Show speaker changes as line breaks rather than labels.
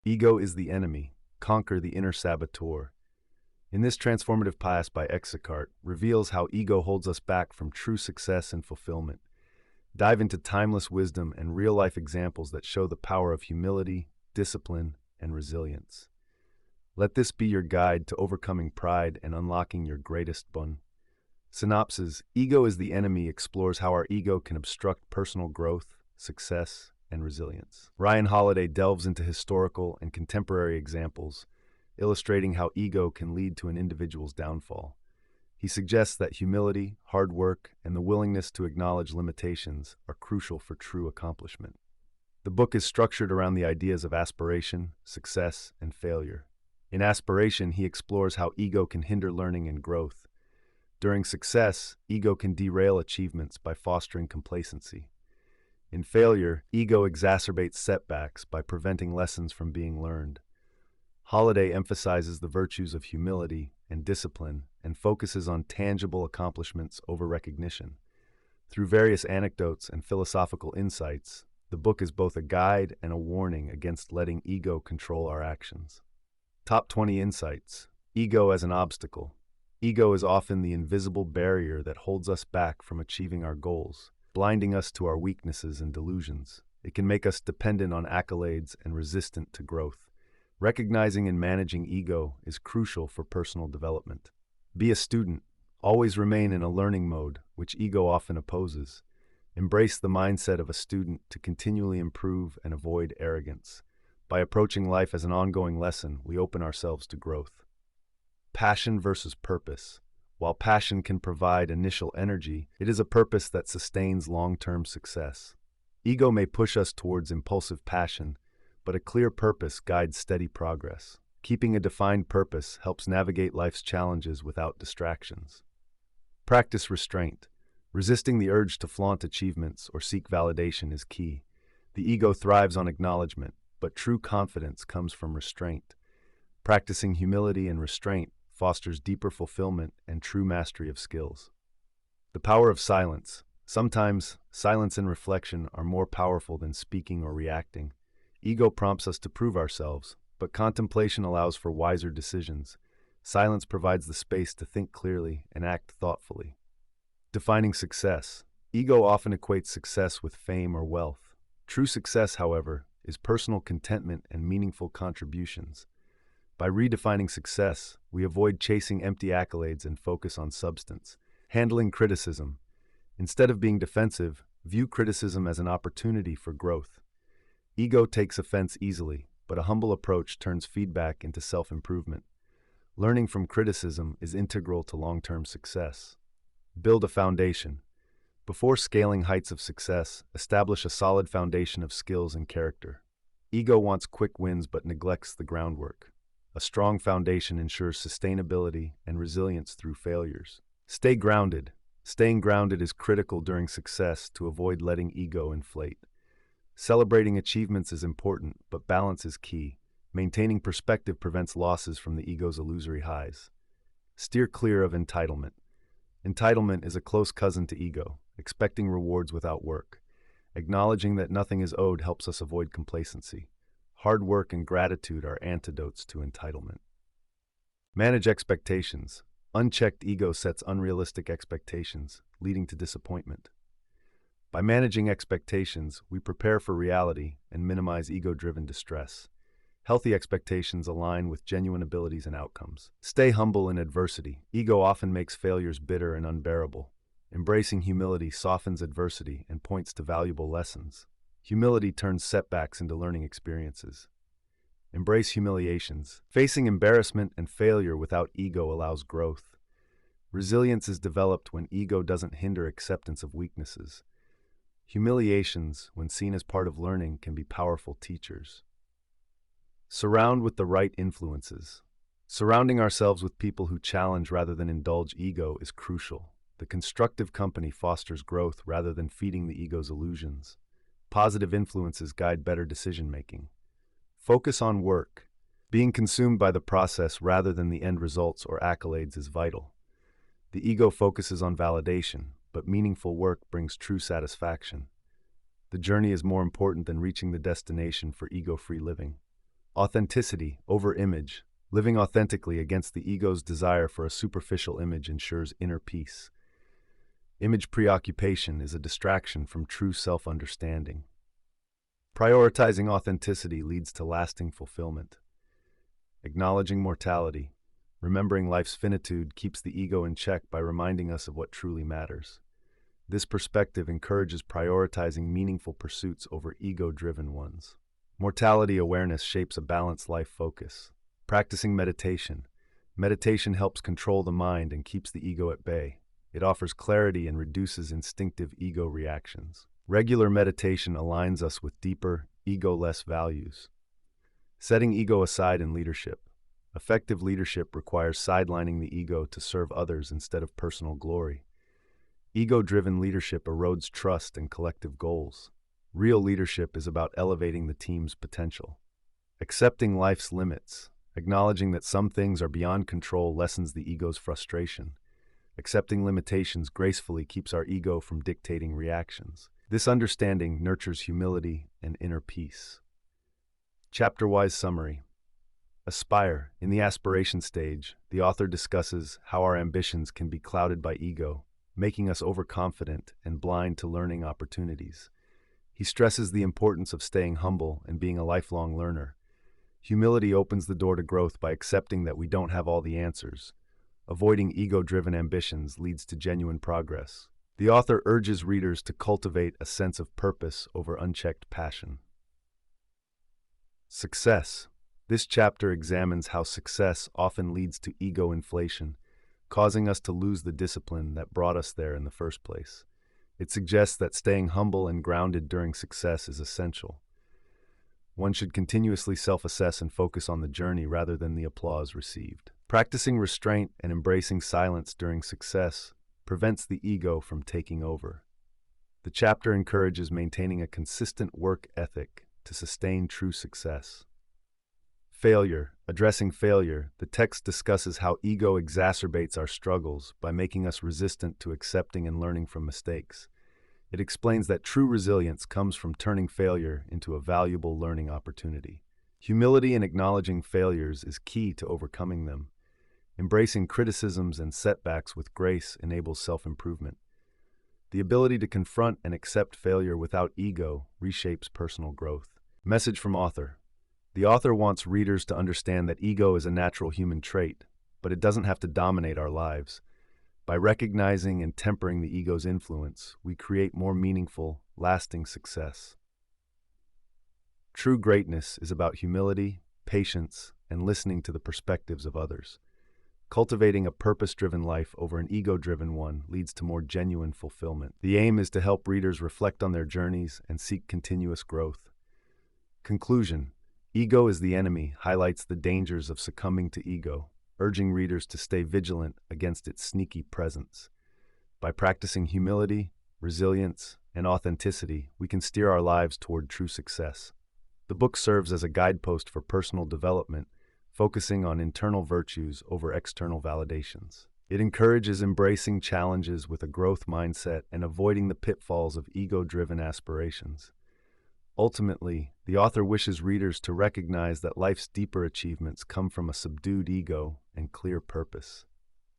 Ego is the enemy. Conquer the inner saboteur. In this transformative pass by Exacerbates reveals how ego holds us back from true success and fulfillment. Dive into timeless wisdom and real-life examples that show the power of humility, discipline, and resilience. Let this be your guide to overcoming pride and unlocking your greatest boon. Synopsis: Ego is the enemy explores how our ego can obstruct personal growth, success, and resilience. Ryan Holiday delves into historical and contemporary examples, illustrating how ego can lead to an individual's downfall. He suggests that humility, hard work, and the willingness to acknowledge limitations are crucial for true accomplishment. The book is structured around the ideas of aspiration, success, and failure. In aspiration, he explores how ego can hinder learning and growth. During success, ego can derail achievements by fostering complacency. In failure, ego exacerbates setbacks by preventing lessons from being learned. Holiday emphasizes the virtues of humility and discipline and focuses on tangible accomplishments over recognition. Through various anecdotes and philosophical insights, the book is both a guide and a warning against letting ego control our actions. Top 20 Insights. Ego as an obstacle. Ego is often the invisible barrier that holds us back from achieving our goals, blinding us to our weaknesses and delusions. It can make us dependent on accolades and resistant to growth. Recognizing and managing ego is crucial for personal development. Be a student. Always remain in a learning mode, which ego often opposes. Embrace the mindset of a student to continually improve and avoid arrogance. By approaching life as an ongoing lesson, we open ourselves to growth. Passion versus purpose. While passion can provide initial energy, it is a purpose that sustains long-term success. Ego may push us towards impulsive passion, but a clear purpose guides steady progress. Keeping a defined purpose helps navigate life's challenges without distractions. Practice restraint. Resisting the urge to flaunt achievements or seek validation is key. The ego thrives on acknowledgement, but true confidence comes from restraint. Practicing humility and restraint fosters deeper fulfillment and true mastery of skills. The power of silence. Sometimes, silence and reflection are more powerful than speaking or reacting. Ego prompts us to prove ourselves, but contemplation allows for wiser decisions. Silence provides the space to think clearly and act thoughtfully. Defining success. Ego often equates success with fame or wealth. True success, however, is personal contentment and meaningful contributions. By redefining success, we avoid chasing empty accolades and focus on substance. Handling criticism. Instead of being defensive, view criticism as an opportunity for growth. Ego takes offense easily, but a humble approach turns feedback into self-improvement. Learning from criticism is integral to long-term success. Build a foundation. Before scaling heights of success, establish a solid foundation of skills and character. Ego wants quick wins but neglects the groundwork. A strong foundation ensures sustainability and resilience through failures. Stay grounded. Staying grounded is critical during success to avoid letting ego inflate. Celebrating achievements is important, but balance is key. Maintaining perspective prevents losses from the ego's illusory highs. Steer clear of entitlement. Entitlement is a close cousin to ego, expecting rewards without work. Acknowledging that nothing is owed helps us avoid complacency. Hard work and gratitude are antidotes to entitlement. Manage expectations. Unchecked ego sets unrealistic expectations, leading to disappointment. By managing expectations, we prepare for reality and minimize ego-driven distress. Healthy expectations align with genuine abilities and outcomes. Stay humble in adversity. Ego often makes failures bitter and unbearable. Embracing humility softens adversity and points to valuable lessons. Humility turns setbacks into learning experiences. Embrace humiliations. Facing embarrassment and failure without ego allows growth. Resilience is developed when ego doesn't hinder acceptance of weaknesses. Humiliations, when seen as part of learning, can be powerful teachers. Surround with the right influences. Surrounding ourselves with people who challenge rather than indulge ego is crucial. The constructive company fosters growth rather than feeding the ego's illusions. Positive influences guide better decision-making. Focus on work. Being consumed by the process rather than the end results or accolades is vital. The ego focuses on validation, but meaningful work brings true satisfaction. The journey is more important than reaching the destination for ego-free living. Authenticity over image. Living authentically against the ego's desire for a superficial image ensures inner peace. Image preoccupation is a distraction from true self-understanding. Prioritizing authenticity leads to lasting fulfillment. Acknowledging mortality. Remembering life's finitude keeps the ego in check by reminding us of what truly matters. This perspective encourages prioritizing meaningful pursuits over ego-driven ones. Mortality awareness shapes a balanced life focus. Practicing meditation. Meditation helps control the mind and keeps the ego at bay. It offers clarity and reduces instinctive ego reactions. Regular meditation aligns us with deeper, ego-less values. Setting ego aside in leadership. Effective leadership requires sidelining the ego to serve others instead of personal glory. Ego-driven leadership erodes trust and collective goals. Real leadership is about elevating the team's potential. Accepting life's limits. Acknowledging that some things are beyond control lessens the ego's frustration. Accepting limitations gracefully keeps our ego from dictating reactions. This understanding nurtures humility and inner peace. Chapter-wise summary. Aspire. In the aspiration stage, the author discusses how our ambitions can be clouded by ego, making us overconfident and blind to learning opportunities. He stresses the importance of staying humble and being a lifelong learner. Humility opens the door to growth by accepting that we don't have all the answers. Avoiding ego-driven ambitions leads to genuine progress. The author urges readers to cultivate a sense of purpose over unchecked passion. Success. This chapter examines how success often leads to ego inflation, causing us to lose the discipline that brought us there in the first place. It suggests that staying humble and grounded during success is essential. One should continuously self-assess and focus on the journey rather than the applause received. Practicing restraint and embracing silence during success prevents the ego from taking over. The chapter encourages maintaining a consistent work ethic to sustain true success. Failure. Addressing failure, the text discusses how ego exacerbates our struggles by making us resistant to accepting and learning from mistakes. It explains that true resilience comes from turning failure into a valuable learning opportunity. Humility in acknowledging failures is key to overcoming them. Embracing criticisms and setbacks with grace enables self-improvement. The ability to confront and accept failure without ego reshapes personal growth. Message from author. The author wants readers to understand that ego is a natural human trait, but it doesn't have to dominate our lives. By recognizing and tempering the ego's influence, we create more meaningful, lasting success. True greatness is about humility, patience, and listening to the perspectives of others. Cultivating a purpose-driven life over an ego-driven one leads to more genuine fulfillment. The aim is to help readers reflect on their journeys and seek continuous growth. Conclusion. Ego is the enemy highlights the dangers of succumbing to ego, urging readers to stay vigilant against its sneaky presence. By practicing humility, resilience, and authenticity, we can steer our lives toward true success. The book serves as a guidepost for personal development, focusing on internal virtues over external validations. It encourages embracing challenges with a growth mindset and avoiding the pitfalls of ego-driven aspirations. Ultimately, the author wishes readers to recognize that life's deeper achievements come from a subdued ego and clear purpose.